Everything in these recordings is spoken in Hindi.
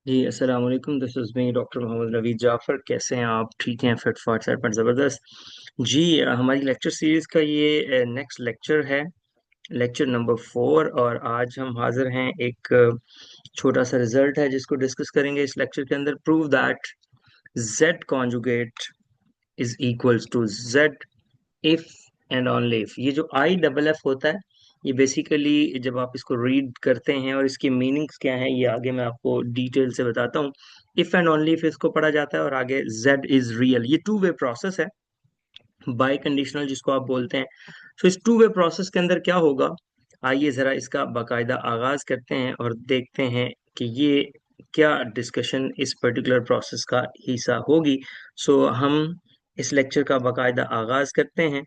जी अस्सलाम वालेकुम। This is me doctor Mohammad Naveed Jafar. कैसे हैं आप? ठीक हैं? फिट फाट सेट पर ज़बरदस्त। जी हमारी लेक्चर सीरीज़ का ये नेक्स्ट लेक्चर है, लेक्चर नंबर 4। और आज हम हाजिर हैं एक छोटा सा रिजल्ट है जिसको डिस्कस करेंगे इस लेक्चर के अंदर। Prove that z conjugate is equals to z if and only if. ये जो आई डबल एफ होता है, ये बेसिकली जब आप इसको रीड करते हैं और इसके मीनिंग्स क्या हैं ये आगे मैं आपको डिटेल से बताता हूँ। इफ एंड ओनली इफ इसको पढ़ा जाता है और आगे जेड इज रियल। ये टू वे प्रोसेस है, बाई कंडीशनल जिसको आप बोलते हैं। तो इस टू वे प्रोसेस के अंदर क्या होगा, आइए जरा इसका बाकायदा आगाज करते हैं और देखते हैं कि ये क्या डिस्कशन इस पर्टिकुलर प्रोसेस का हिस्सा होगी। सो हम इस लेक्चर का बाकायदा आगाज करते हैं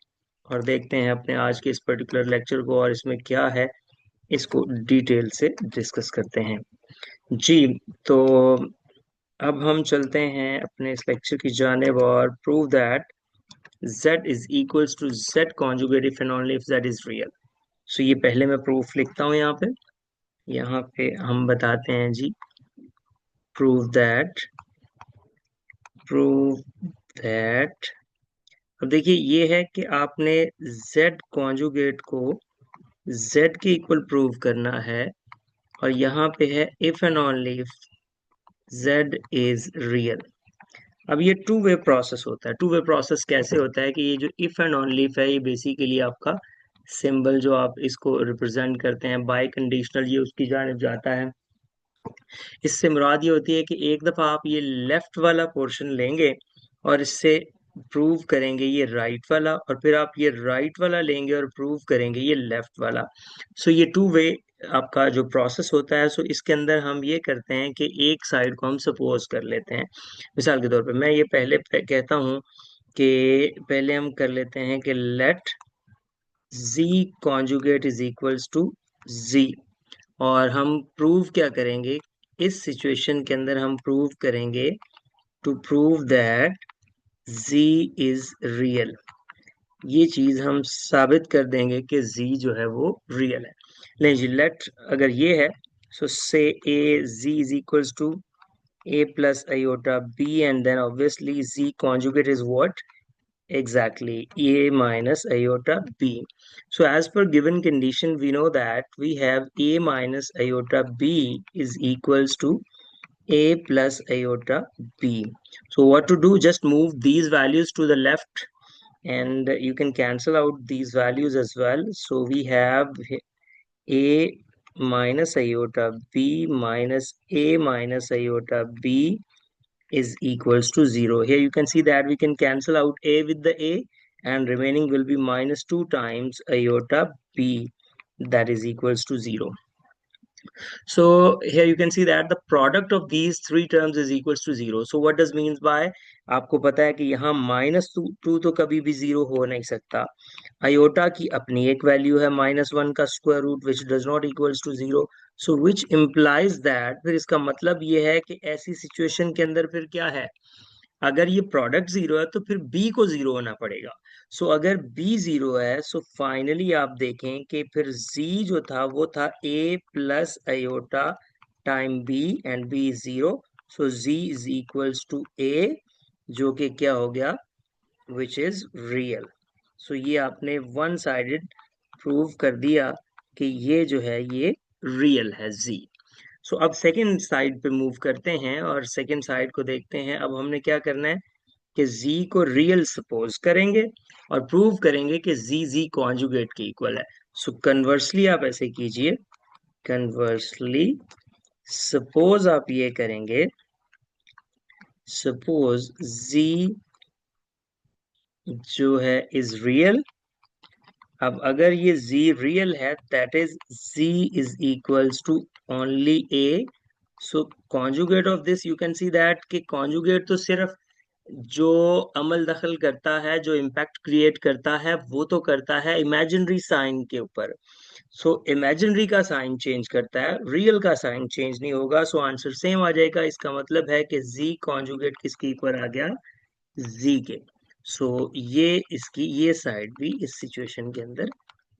और देखते हैं अपने आज के इस पर्टिकुलर लेक्चर को, और इसमें क्या है इसको डिटेल से डिस्कस करते हैं। जी, तो अब हम चलते हैं अपने इस लेक्चर की जानिब और prove that z is equals to z conjugate if and only if z is real। सो ये पहले मैं प्रूफ लिखता हूँ यहाँ पे हम बताते हैं जी, प्रूव दैट प्रूव दैट। अब देखिए ये है कि आपने z कॉन्जुगेट को z के इक्वल प्रूव करना है, और यहाँ पे है if and only if z is real. अब ये टू वे प्रोसेस होता है। टू वे प्रोसेस कैसे होता है कि ये जो इफ एंड ओनली इफ है, ये बेसिकली आपका सिंबल जो आप इसको रिप्रेजेंट करते हैं बाय कंडीशनल, ये उसकी जानिब जाता है। इससे मुराद ये होती है कि एक दफा आप ये लेफ्ट वाला पोर्शन लेंगे और इससे प्रूव करेंगे ये राइट वाला, और फिर आप ये राइट वाला लेंगे और प्रूव करेंगे ये लेफ्ट वाला। सो ये टू वे आपका जो प्रोसेस होता है। सो इसके अंदर हम ये करते हैं कि एक साइड को हम सपोज कर लेते हैं। मिसाल के तौर पे मैं ये पहले कहता हूँ कि पहले हम कर लेते हैं कि let z conjugate is equals to z। और हम प्रूव क्या करेंगे इस सिचुएशन के अंदर, हम प्रूव करेंगे to prove that z is real. ये चीज हम साबित कर देंगे कि z जो है वो रियल है। लेकिन जी लेट अगर ये है, सो से a z is equals to a plus iota b, and then obviously z conjugate is what? Exactly, A minus iota B. So as per given condition, we know that we have A minus iota B is equals to A plus iota B. So what to do? Just move these values to the left, and you can cancel out these values as well. So we have A minus iota B minus A minus iota B is equals to 0. Here you can see that we can cancel out a with the a, and remaining will be minus 2 times iota b, that is equals to 0. So here you can see that the product of these three terms is equals to 0. So what does means by, आपको पता है कि यहाँ -2 तो कभी भी 0 हो नहीं सकता। आयोटा की अपनी एक वैल्यू है -1 का square root, which does not equals to 0। So which implies that, फिर इसका मतलब ये है कि ऐसी सिचुएशन के अंदर फिर क्या है, अगर ये प्रोडक्ट 0 है तो फिर बी को 0 होना पड़ेगा। सो अगर बी 0 है, सो फाइनली आप देखें कि फिर जी जो था वो था A plus iota time B, and B is 0। So G is equals to A, जो कि क्या हो गया, विच इज रियल। सो ये आपने वन साइडेड प्रूव कर दिया कि ये जो है ये रियल है जी। सो अब सेकेंड साइड पे मूव करते हैं और सेकेंड साइड को देखते हैं। अब हमने क्या करना है कि z को रियल सपोज करेंगे और प्रूव करेंगे कि z कॉन्जुगेट के इक्वल है। सो कन्वर्सली आप ऐसे कीजिए, कन्वर्सली सपोज आप ये करेंगे, सपोज z जो है इज रियल। अब अगर ये z रियल है, that is z is equals to only a। So conjugate of this, you can see that कि कॉन्जुगेट तो सिर्फ जो अमल दखल करता है, जो इम्पैक्ट क्रिएट करता है, वो तो करता है इमेजिनरी साइन के ऊपर। सो इमेजिनरी का साइन चेंज करता है, रियल का साइन चेंज नहीं होगा। सो आंसर सेम आ जाएगा। इसका मतलब है कि z कॉन्जुगेट किसके इक्वल आ गया, z के। सो ये इसकी ये साइड भी इस सिचुएशन के अंदर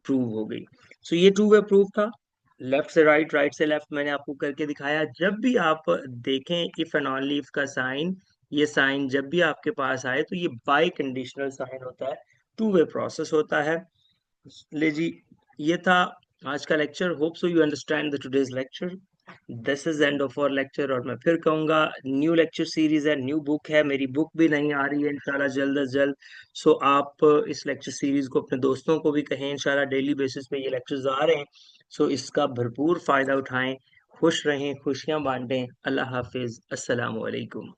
प्रूव हो गई। सो ये टू वे प्रूफ था। लेफ्ट से राइट, राइट से लेफ्ट मैंने आपको करके दिखाया। जब भी आप देखें इफ एंड ओनली इफ का साइन, ये साइन जब भी आपके पास आए तो ये बाई कंडीशनल साइन होता है, टू वे प्रोसेस होता है। ले जी, ये था आज का lecture. Hope so you understand the today's lecture. This is end of our lecture. और मैं फिर कहूंगा, न्यू लेक्चर सीरीज है, न्यू बुक है, मेरी बुक भी नहीं आ रही है इंशाल्लाह जल्द अज जल्द। सो आप इस लेक्चर सीरीज को अपने दोस्तों को भी कहें, इंशाल्लाह डेली बेसिस पे ये लेक्चर्स आ रहे हैं। सो इसका भरपूर फायदा उठाएं, खुश रहें, खुशियां बांटें। अल्लाह हाफिज, अस्सलाम वालेकुम।